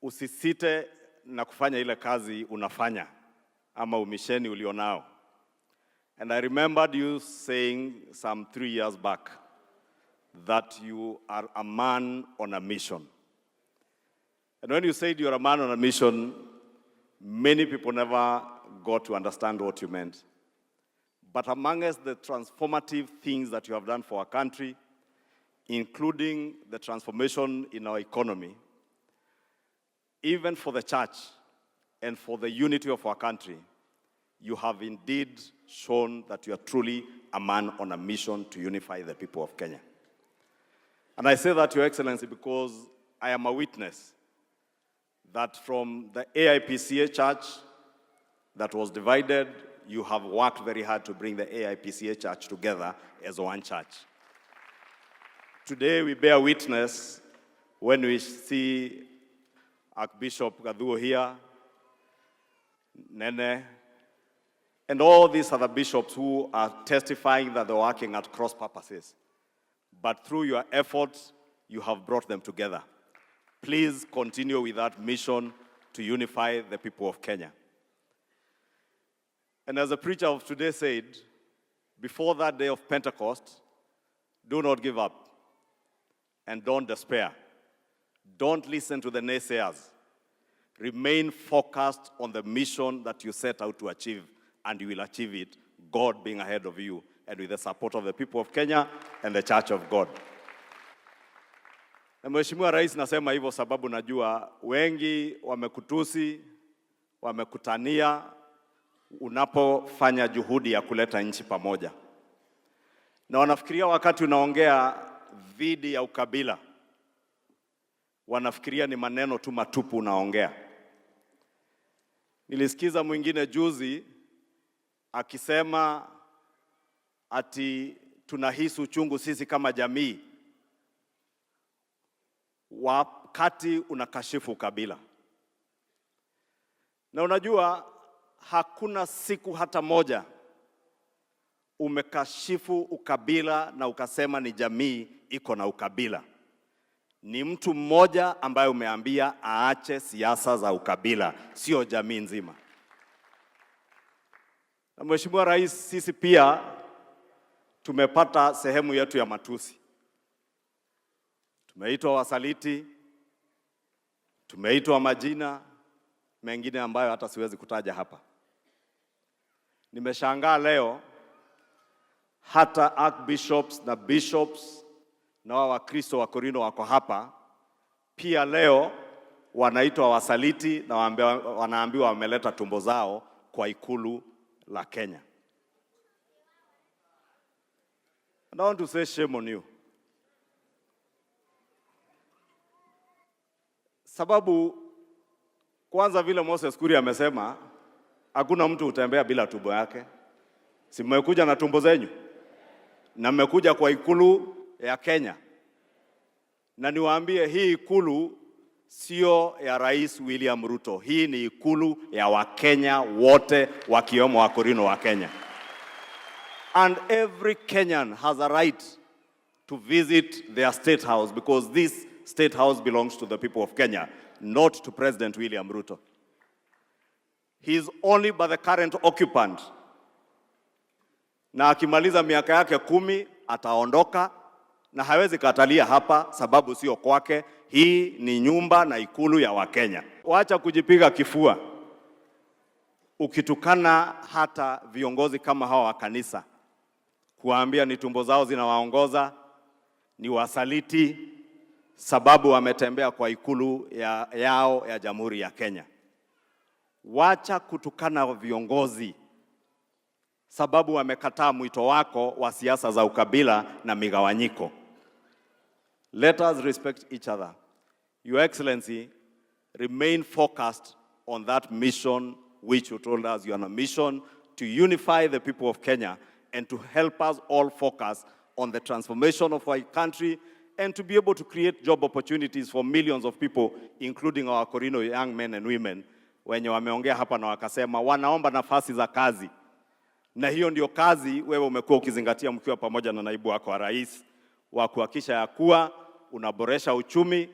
usisite na kufanya ile kazi unafanya ama umisheni ulionao. And I remembered you saying some 3 years back that you are a man on a mission. And when you said you're a man on a mission, many people never got to understand what you meant. But amongst the transformative things that you have done for our country, including the transformation in our economy, even for the church and for the unity of our country, you have indeed shown that you are truly a man on a mission to unify the people of Kenya. And I say that, Your Excellency, because I am a witness that from the AIPCA church that was divided, you have worked very hard to bring the AIPCA church together as one church. Today we bear witness when we see Archbishop Gadhuo here, Nene, and all these other bishops who are testifying that they're working at cross purposes. But through your efforts, you have brought them together. Please continue with that mission to unify the people of Kenya. And as the preacher of today said, before that day of Pentecost, do not give up and don't despair. Don't listen to the naysayers. Remain focused on the mission that you set out to achieve, and you will achieve it, God being ahead of you and with the support of the people of Kenya and the Church of God. Na Mheshimiwa Rais, nasema hivyo sababu najua wengi wamekutusi, wamekutania unapofanya juhudi ya kuleta nchi pamoja. Na wanafikiria wakati unaongea dhidi ya ukabila, wanafikiria ni maneno tu matupu unaongea. Nilisikiza mwingine juzi akisema ati tunahisi uchungu sisi kama jamii wakati unakashifu ukabila. Na unajua hakuna siku hata moja umekashifu ukabila na ukasema ni jamii iko na ukabila. Ni mtu mmoja ambaye umeambia aache siasa za ukabila, sio jamii nzima. Na Mheshimiwa Rais, sisi pia tumepata sehemu yetu ya matusi. Tumeitwa wasaliti, tumeitwa majina mengine ambayo hata siwezi kutaja hapa. Nimeshangaa leo hata archbishops na bishops na Wakristo wa Akurinu wako hapa, pia leo wanaitwa wasaliti na wanaambiwa wameleta tumbo zao kwa ikulu la Kenya. And I want to say shame on you. Sababu kwanza vile Moses Kuria amesema, hakuna mtu utembea bila tumbo yake. Si mmekuja na tumbo zenyu? Na mmekuja kwa ikulu ya Kenya. Na niwaambie hii ikulu sio ya Rais William Ruto. Hii ni ikulu ya Wakenya wote wakiwemo Akurinu wa Kenya. And every Kenyan has a right to visit their state house because this state house belongs to the people of Kenya, not to President William Ruto. He is only by the current occupant. Na akimaliza miaka yake 10 ataondoka na hawezi katalia hapa sababu sio kwake. Hii ni nyumba na ikulu ya Wakenya. Wacha kujipiga kifua. Ukitukana hata viongozi kama hawa wa kanisa, kuambia ni tumbo zao zinawaongoza, ni wasaliti sababu wametembea kwa ikulu yao ya Jamhuri ya Kenya. Wacha kutukana viongozi sababu wamekataa mwito wako wa siasa za ukabila na migawanyiko. Let us respect each other. Your Excellency, remain focused on that mission which you told us you are on a mission to unify the people of Kenya and to help us all focus on the transformation of our country and to be able to create job opportunities for millions of people, including our Akurinu young men and women, wenye wameongea hapa na wakasema wanaomba nafasi za kazi. Na hiyo ndio kazi wewe umekuwa ukizingatia mkiwa pamoja na naibu wako wa rais, wa kuhakikisha ya kuwa unaboresha uchumi,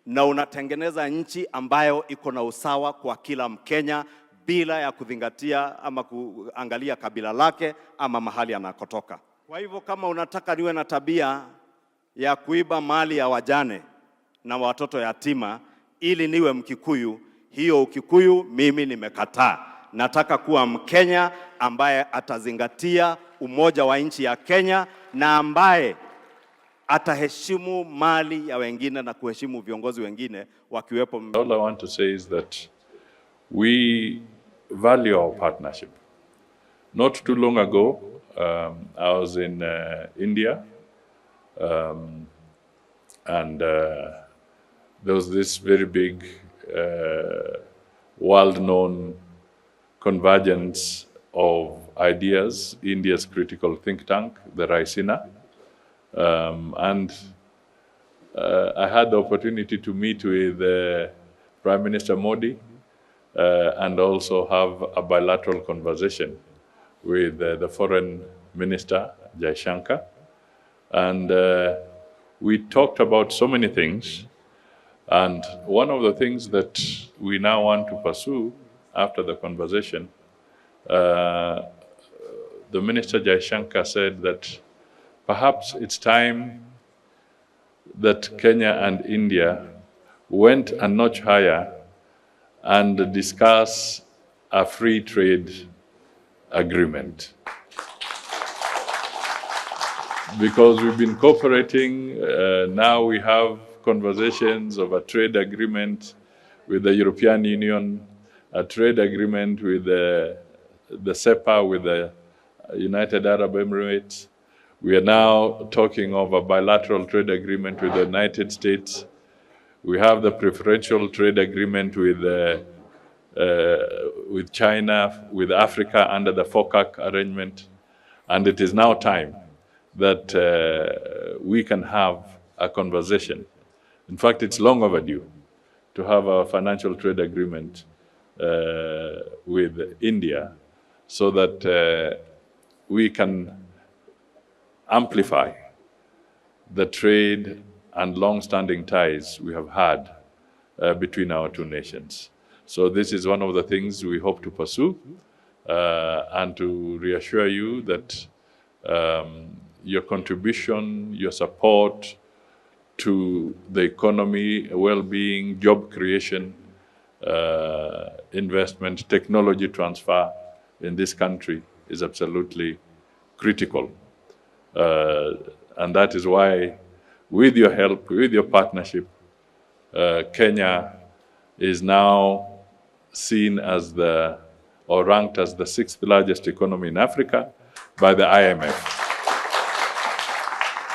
na unatengeneza nchi ambayo iko na usawa kwa kila Mkenya bila ya kuzingatia ama kuangalia kabila lake ama mahali anakotoka. Kwa hivyo kama unataka niwe na tabia ya kuiba mali ya wajane na watoto yatima ili niwe Mkikuyu, hiyo Ukikuyu mimi nimekataa. Nataka kuwa Mkenya ambaye atazingatia umoja wa nchi ya Kenya na ambaye ataheshimu mali ya wengine na kuheshimu viongozi wengine wakiwepo. All I want to say is that we value our partnership. Not too long ago, I was in India, and there was this very big world-known convergence of ideas, India's critical think tank, the Raisina. And I had the opportunity to meet with Prime Minister Modi and also have a bilateral conversation with the Foreign Minister, Jaishankar. And we talked about so many things. And one of the things that we now want to pursue after the conversation, the Minister Jaishankar said that perhaps it's time that Kenya and India went a notch higher and discuss a free trade agreement. Because we've been cooperating, now we have conversations of a trade agreement with the European Union, a trade agreement with the CEPA, with the United Arab Emirates. We are now talking of a bilateral trade agreement with the United States. We have the preferential trade agreement with China, with Africa under the FOCAC arrangement. And it is now time that we can have a conversation. In fact, it's long overdue to have a financial trade agreement with India so that we can amplify the trade and long-standing ties we have had between our two nations. So this is one of the things we hope to pursue and to reassure you that your contribution, your support to the economy, well-being, job creation, investment, technology transfer in this country is absolutely critical. And that is why, with your help, with your partnership, Kenya is now seen as or ranked as the 6th largest economy in Africa by the IMF.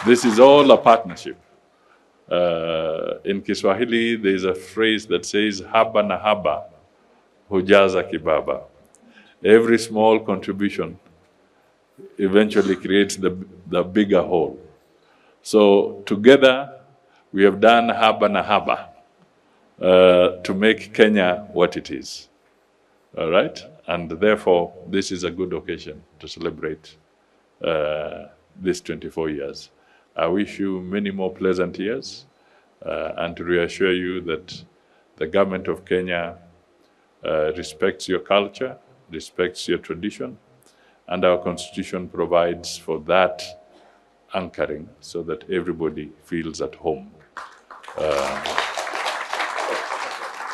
This is all a partnership. In Kiswahili, there is a phrase that says, haba na haba, hujaza kibaba. Every small contribution eventually creates the bigger whole. So together, we have done haba na haba to make Kenya what it is. All right? And therefore, this is a good occasion to celebrate these 24 years. I wish you many more pleasant years and to reassure you that the government of Kenya respects your culture, respects your tradition, and our constitution provides for that anchoring so that everybody feels at home.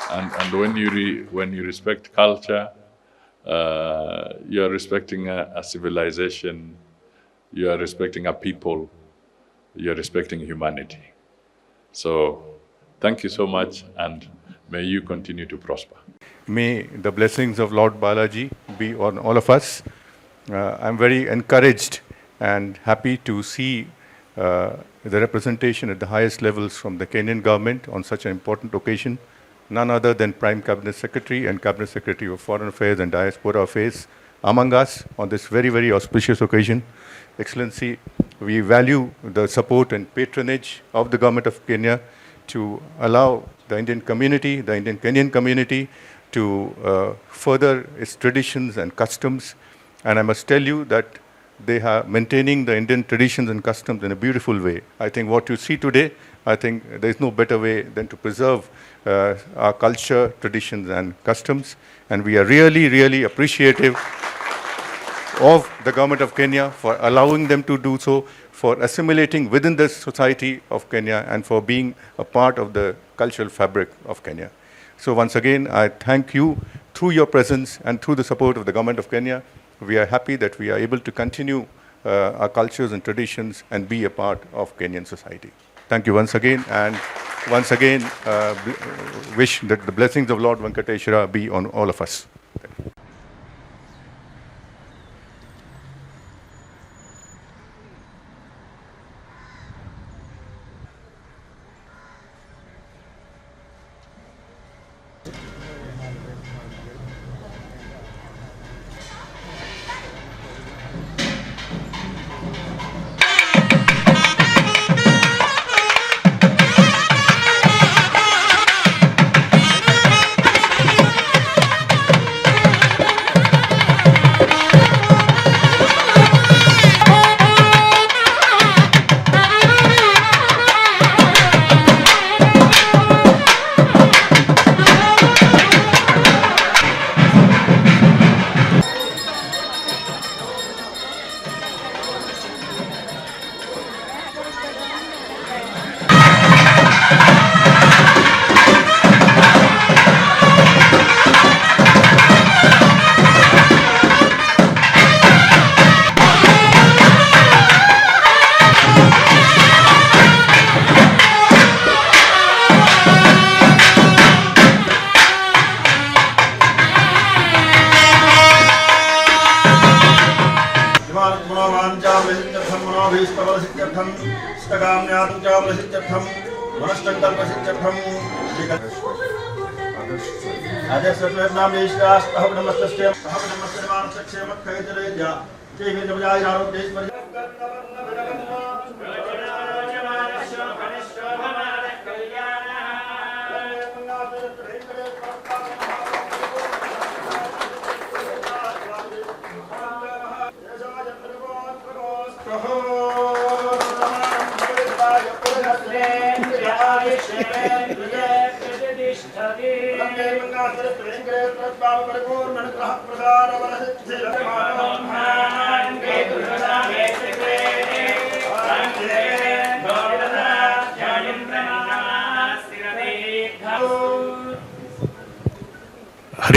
And when you respect culture, you're respecting a civilization, you are respecting a people, you're respecting humanity. So thank you so much, and may you continue to prosper. May the blessings of Lord Balaji be on all of us. I'm very encouraged and happy to see the representation at the highest levels from the Kenyan government on such an important occasion. None other than Prime Cabinet Secretary and Cabinet Secretary of Foreign Affairs and Diaspora Affairs among us on this very, very auspicious occasion. Excellency, we value the support and patronage of the government of Kenya to allow the Indian community, the Indian Kenyan community, to further its traditions and customs. And I must tell you that they are maintaining the Indian traditions and customs in a beautiful way. I think what you see today I think there is no better way than to preserve our culture, traditions, and customs. And we are really, really appreciative of the government of Kenya for allowing them to do so, for assimilating within the society of Kenya, and for being a part of the cultural fabric of Kenya. So once again, I thank you through your presence and through the support of the government of Kenya. We are happy that we are able to continue our cultures and traditions and be a part of Kenyan society. Thank you once again, and once again wish that the blessings of Lord Venkateshwara be on all of us.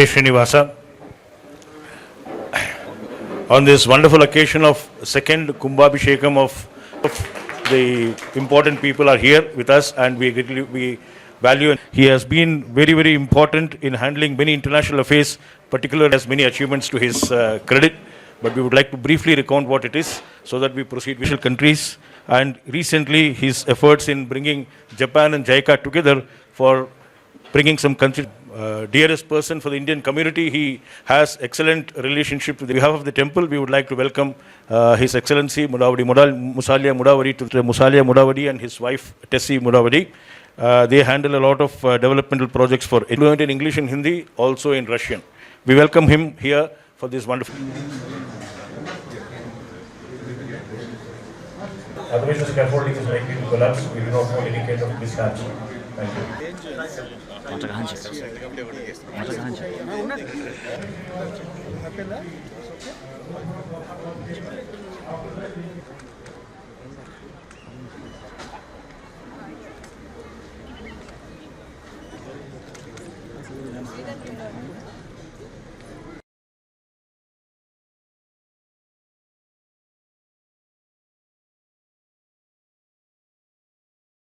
Hare Srinivasa. On this wonderful occasion of second Kumbhabhishekam of the important people are here with us, and we value. He has been very, very important in handling many international affairs, particularly has many achievements to his credit. But we would like to briefly recount what it is so that we proceed with countries. And recently, his efforts in bringing Japan and JICA together for bringing some countries. Dearest person for the Indian community, he has excellent relationship with the behalf of the temple. We would like to welcome His Excellency Musalia Mudavadi and his wife Tessie Mudavadi. They handle a lot of developmental projects for fluent in English and Hindi, also in Russian. We welcome him here for this wonderful. Otherwise, the scaffolding is likely to collapse. We do not want any kind of mishaps. Thank you.